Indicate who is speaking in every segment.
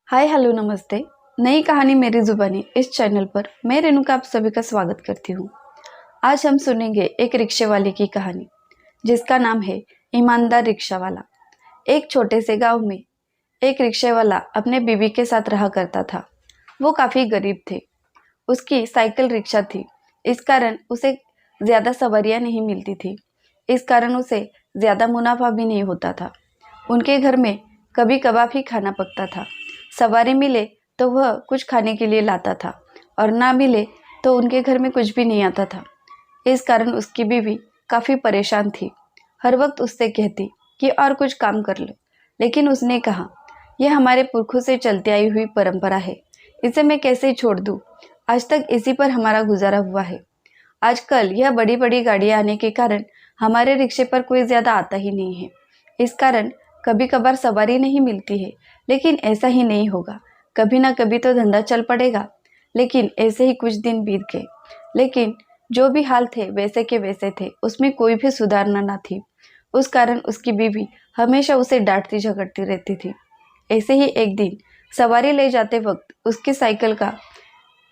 Speaker 1: Hi hello नमस्ते। नई कहानी मेरी जुबानी इस चैनल पर मैं रेणुका आप सभी का स्वागत करती हूँ। आज हम सुनेंगे एक रिक्शे वाले की कहानी जिसका नाम है ईमानदार रिक्शा वाला। एक छोटे से गांव में एक रिक्शे वाला अपने बीवी के साथ रहा करता था। वो काफ़ी गरीब थे। उसकी साइकिल रिक्शा थी, इस कारण उसे ज़्यादा सवारियाँ नहीं मिलती थी। इस कारण उसे ज़्यादा मुनाफा भी नहीं होता था। उनके घर में कभी कभार ही खाना पकता था। सवारी मिले तो वह कुछ खाने के लिए लाता था और ना मिले तो उनके घर में कुछ भी नहीं आता था। इस कारण उसकी बीवी काफ़ी परेशान थी। हर वक्त उससे कहती कि और कुछ काम कर लो, लेकिन उसने कहा यह हमारे पुरखों से चलती आई हुई परंपरा है, इसे मैं कैसे छोड़ दूँ। आज तक इसी पर हमारा गुजारा हुआ है। आजकल यह बड़ी बड़ी गाड़ियाँ आने के कारण हमारे रिक्शे पर कोई ज़्यादा आता ही नहीं है। इस कारण कभी कभार सवारी नहीं मिलती है, लेकिन ऐसा ही नहीं होगा। कभी ना कभी तो धंधा चल पड़ेगा। लेकिन ऐसे ही कुछ दिन बीत गए, लेकिन जो भी हाल थे वैसे के वैसे थे, उसमें कोई भी सुधारना ना थी। उस कारण उसकी बीवी हमेशा उसे डांटती झगड़ती रहती थी। ऐसे ही एक दिन सवारी ले जाते वक्त उसकी साइकिल का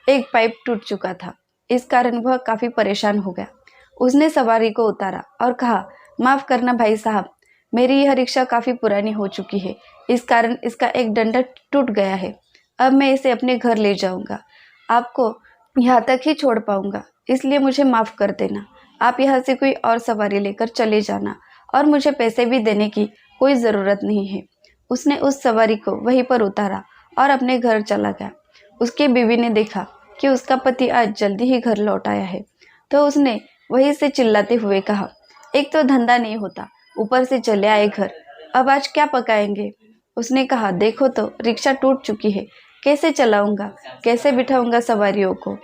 Speaker 1: एक पाइप टूट चुका था। इस कारण वह काफ़ी परेशान हो गया। उसने सवारी को उतारा और कहा, माफ़ करना भाई साहब, मेरी यह रिक्शा काफ़ी पुरानी हो चुकी है, इस कारण इसका एक डंडा टूट गया है। अब मैं इसे अपने घर ले जाऊंगा, आपको यहाँ तक ही छोड़ पाऊंगा, इसलिए मुझे माफ़ कर देना। आप यहाँ से कोई और सवारी लेकर चले जाना और मुझे पैसे भी देने की कोई ज़रूरत नहीं है। उसने उस सवारी को वहीं पर उतारा और अपने घर चला गया। उसकी बीवी ने देखा कि उसका पति आज जल्दी ही घर लौट आया है, तो उसने वहीं से चिल्लाते हुए कहा, एक तो धंधा नहीं होता, ऊपर से चले आए घर, अब आज क्या पकाएंगे। उसने कहा, देखो तो रिक्शा टूट चुकी है, कैसे चलाऊंगा, कैसे बिठाऊंगा सवारियों को।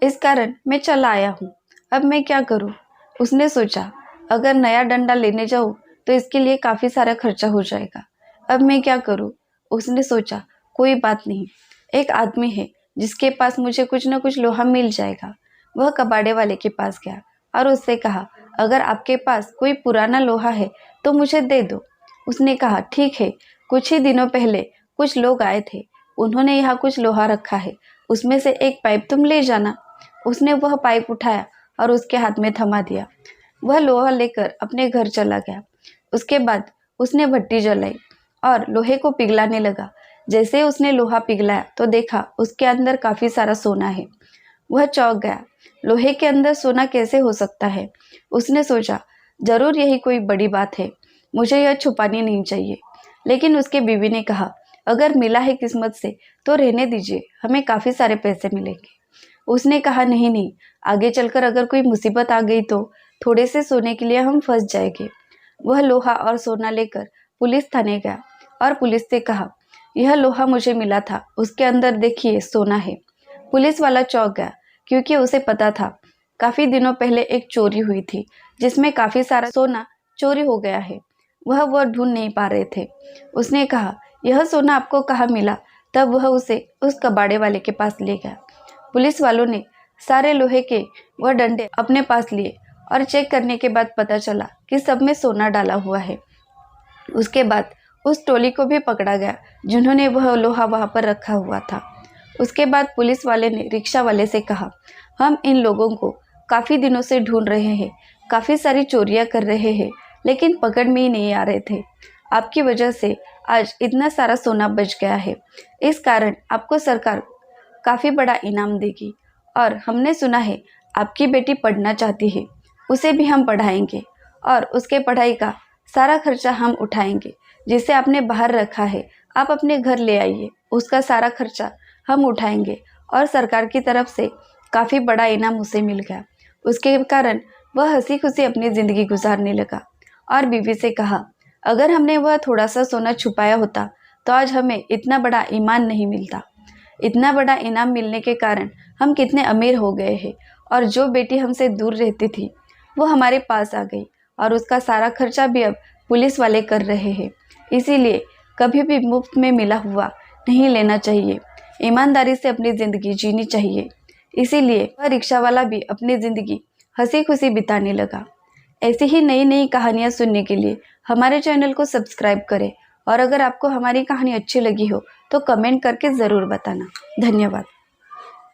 Speaker 1: इस कारण मैं चला आया हूँ, अब मैं क्या करूँ। उसने सोचा, अगर नया डंडा लेने जाऊँ तो इसके लिए काफ़ी सारा खर्चा हो जाएगा, अब मैं क्या करूँ। उसने सोचा, कोई बात नहीं, एक आदमी है जिसके पास मुझे कुछ न कुछ लोहा मिल जाएगा। वह कबाड़े वाले के पास गया और उससे कहा, अगर आपके पास कोई पुराना लोहा है तो मुझे दे दो। उसने कहा, ठीक है, कुछ ही दिनों पहले कुछ लोग आए थे, उन्होंने यहाँ कुछ लोहा रखा है, उसमें से एक पाइप तुम ले जाना। उसने वह पाइप उठाया और उसके हाथ में थमा दिया। वह लोहा लेकर अपने घर चला गया। उसके बाद उसने भट्टी जलाई और लोहे को पिघलाने लगा। जैसे ही उसने लोहा पिघलाया तो देखा उसके अंदर काफ़ी सारा सोना है। वह चौंक गया, लोहे के अंदर सोना कैसे हो सकता है। उसने सोचा, जरूर यही कोई बड़ी बात है, मुझे यह छुपानी नहीं चाहिए। लेकिन उसके बीवी ने कहा, अगर मिला है किस्मत से तो रहने दीजिए, हमें काफ़ी सारे पैसे मिलेंगे। उसने कहा, नहीं नहीं, आगे चलकर अगर कोई मुसीबत आ गई तो थोड़े से सोने के लिए हम फंस जाएंगे। वह लोहा और सोना लेकर पुलिस थाने गया और पुलिस से कहा, यह लोहा मुझे मिला था, उसके अंदर देखिए सोना है। पुलिस वाला चौंक गया, क्योंकि उसे पता था काफ़ी दिनों पहले एक चोरी हुई थी जिसमें काफ़ी सारा सोना चोरी हो गया है। वह ढूंढ नहीं पा रहे थे। उसने कहा, यह सोना आपको कहाँ मिला। तब वह उसे उस कबाड़े वाले के पास ले गया। पुलिस वालों ने सारे लोहे के वह डंडे अपने पास लिए और चेक करने के बाद पता चला कि सब में सोना डाला हुआ है। उसके बाद उस टोली को भी पकड़ा गया जिन्होंने वह लोहा वहाँ पर रखा हुआ था। उसके बाद पुलिस वाले ने रिक्शा वाले से कहा, हम इन लोगों को काफ़ी दिनों से ढूंढ रहे हैं, काफ़ी सारी चोरियां कर रहे हैं, लेकिन पकड़ में ही नहीं आ रहे थे। आपकी वजह से आज इतना सारा सोना बच गया है, इस कारण आपको सरकार काफ़ी बड़ा इनाम देगी। और हमने सुना है आपकी बेटी पढ़ना चाहती है, उसे भी हम पढ़ाएंगे और उसके पढ़ाई का सारा खर्चा हम उठाएंगे। जिसे आपने बाहर रखा है आप अपने घर ले आइए, उसका सारा खर्चा हम उठाएंगे। और सरकार की तरफ से काफ़ी बड़ा इनाम उसे मिल गया। उसके कारण वह हंसी खुशी अपनी ज़िंदगी गुजारने लगा और बीवी से कहा, अगर हमने वह थोड़ा सा सोना छुपाया होता तो आज हमें इतना बड़ा ईमान नहीं मिलता। इतना बड़ा इनाम मिलने के कारण हम कितने अमीर हो गए हैं। और जो बेटी हमसे दूर रहती थी वो हमारे पास आ गई और उसका सारा खर्चा भी अब पुलिस वाले कर रहे हैं। इसीलिए कभी भी मुफ्त में मिला हुआ नहीं लेना चाहिए, ईमानदारी से अपनी ज़िंदगी जीनी चाहिए। इसीलिए वह रिक्शा वाला भी अपनी ज़िंदगी हंसी खुशी बिताने लगा। ऐसी ही नई नई कहानियाँ सुनने के लिए हमारे चैनल को सब्सक्राइब करें और अगर आपको हमारी कहानी अच्छी लगी हो तो कमेंट करके ज़रूर बताना। धन्यवाद।